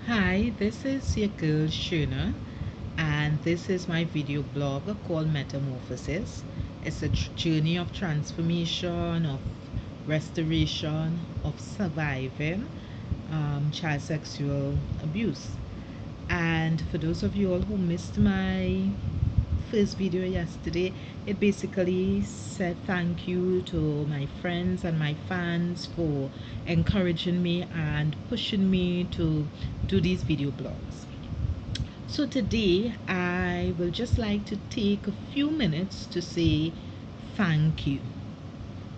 Hi, this is your girl Shuna, and this is my video blog called Metamorphosis. It's a journey of transformation, of restoration, of surviving child sexual abuse. And for those of you all who missed my first video yesterday, it basically said thank you to my friends and my fans for encouraging me and pushing me to do these video blogs. So today I will just like to take a few minutes to say thank you.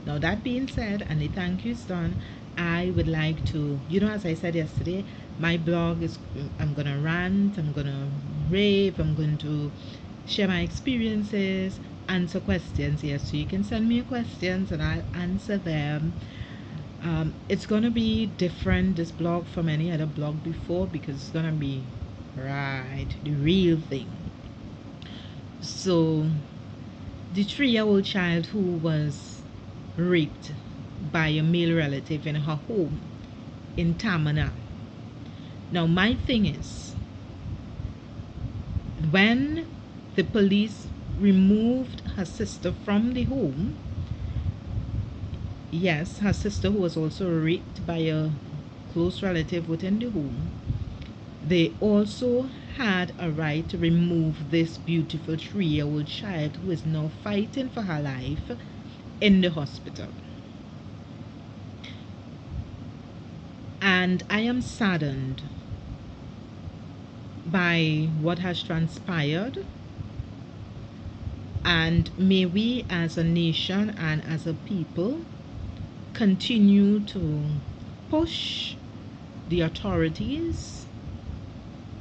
Now that being said, and the thank you is done, I would like to, as I said yesterday, my blog is, I'm gonna rant, I'm gonna rave, I'm going to share my experiences, answer questions here. So you can send me your questions and I'll answer them. It's gonna be different, this blog, from any other blog before, because it's gonna be the real thing. So the 3-year-old child who was raped by a male relative in her home in Tamana. Now my thing is, when the police removed her sister from the home, yes, her sister, who was also raped by a close relative within the home, they also had a right to remove this beautiful 3-year-old child who is now fighting for her life in the hospital. And I am saddened by what has transpired, and may we as a nation and as a people continue to push the authorities,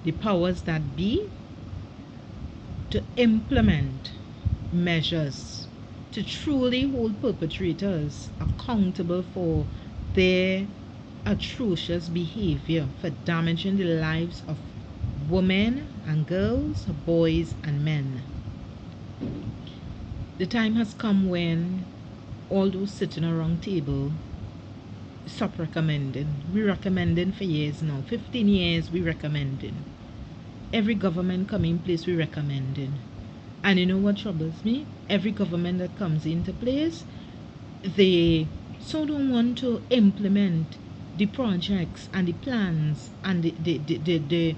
the powers that be, to implement measures to truly hold perpetrators accountable for their atrocious behavior, for damaging the lives of women and girls, boys and men. The time has come when all those sitting around table stop recommending. We're recommending for years now. 15 years we recommending. Every government coming in place we recommending. And you know what troubles me? Every government that comes into place, they so don't want to implement the projects and the plans and the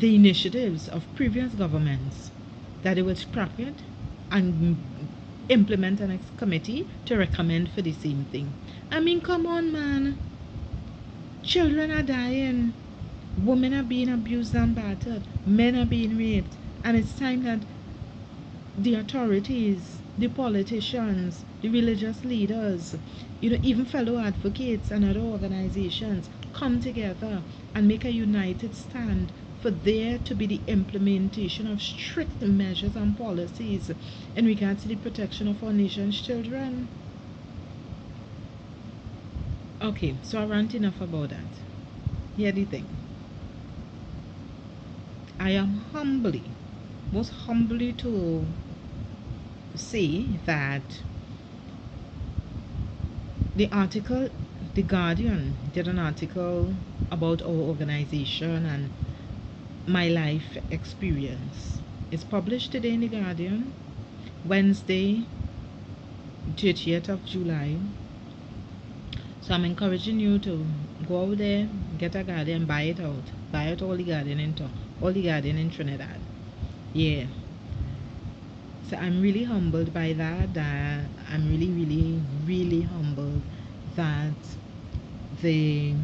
initiatives of previous governments, that they would scrap it and implement a next committee to recommend for the same thing. I mean, come on, man. Children are dying, women are being abused and battered, men are being raped, and it's time that the authorities, the politicians, the religious leaders, even fellow advocates and other organizations come together and make a united stand for there to be the implementation of strict measures and policies in regards to the protection of our nation's children. Okay, so I rant enough about that. Here's the thing. I am most humbly to say that The Guardian did an article about our organization and my life experience. It's published today in The Guardian, Wednesday, 30th of July. So I'm encouraging you to go out there, get a Guardian, buy it out. Buy out all the Guardian in Trinidad. Yeah. So I'm really humbled by that. I'm really, really, really humbled that the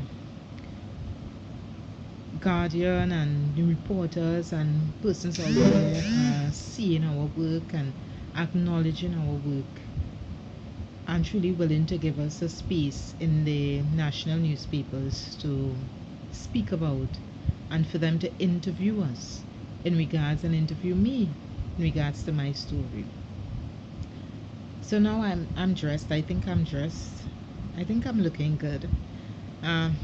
Guardian and the reporters and persons out there are seeing our work and acknowledging our work, and truly willing to give us a space in the national newspapers to speak about, and for them to interview us and interview me in regards to my story. So now I'm dressed. I think I'm dressed. I think I'm looking good. Um,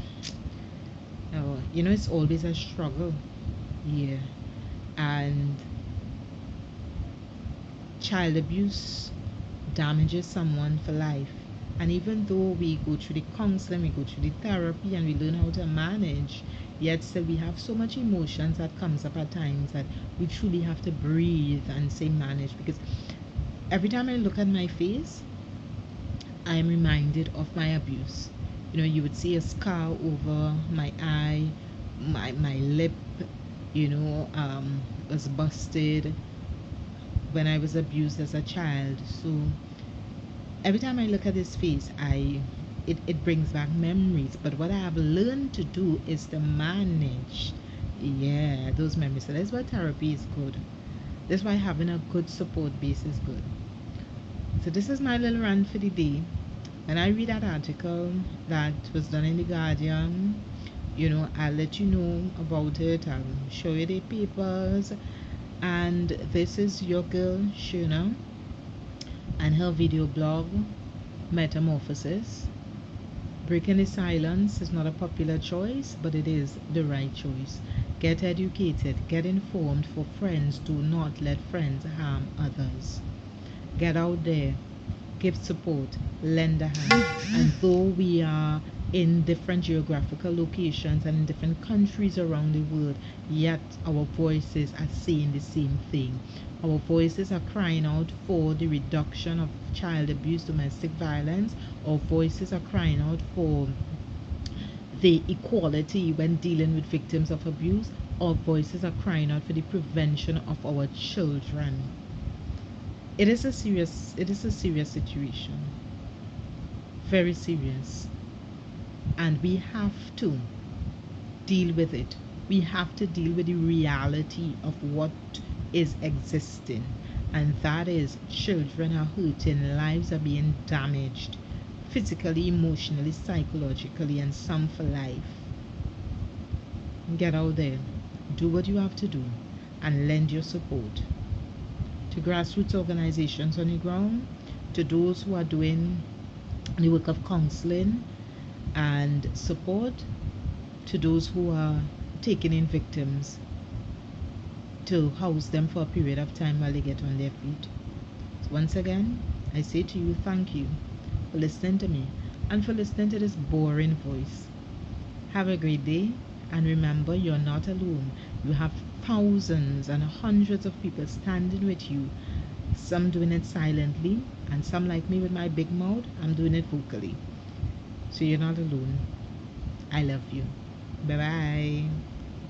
oh, it's always a struggle. Yeah. And child abuse damages someone for life. And even though we go through the counseling, we go through the therapy, and we learn how to manage, yet still we have so much emotions that comes up at times that we truly have to breathe and say manage. Because every time I look at my face, I am reminded of my abuse. You would see a scar over my eye, my lip, was busted when I was abused as a child. So every time I look at his face, it brings back memories. But what I have learned to do is to manage, yeah, those memories. So that's why therapy is good. That's why having a good support base is good. So this is my little rant for the day. When I read that article that was done in the Guardian, I'll let you know about it. I'll show you the papers. And this is your girl Shuna and her video blog Metamorphosis. Breaking the silence is not a popular choice, but it is the right choice. Get educated, get informed for friends. Do not let friends harm others. Get out there, give support, lend a hand. And though we are in different geographical locations and in different countries around the world, yet our voices are saying the same thing. Our voices are crying out for the reduction of child abuse, domestic violence. Our voices are crying out for the equality when dealing with victims of abuse. Our voices are crying out for the prevention of our children. It is a serious situation, very serious, and we have to deal with it. We have to deal with the reality of what is existing, and that is children are hurting, lives are being damaged physically, emotionally, psychologically, and some for life. Get out there, do what you have to do, and lend your support to grassroots organizations on the ground, to those who are doing the work of counseling and support, to those who are taking in victims to house them for a period of time while they get on their feet. So once again, I say to you, thank you for listening to me and for listening to this boring voice. Have a great day, and remember, you're not alone. You have thousands and hundreds of people standing with you, some doing it silently, and some like me with my big mouth, I'm doing it vocally. So you're not alone. I love you. Bye bye.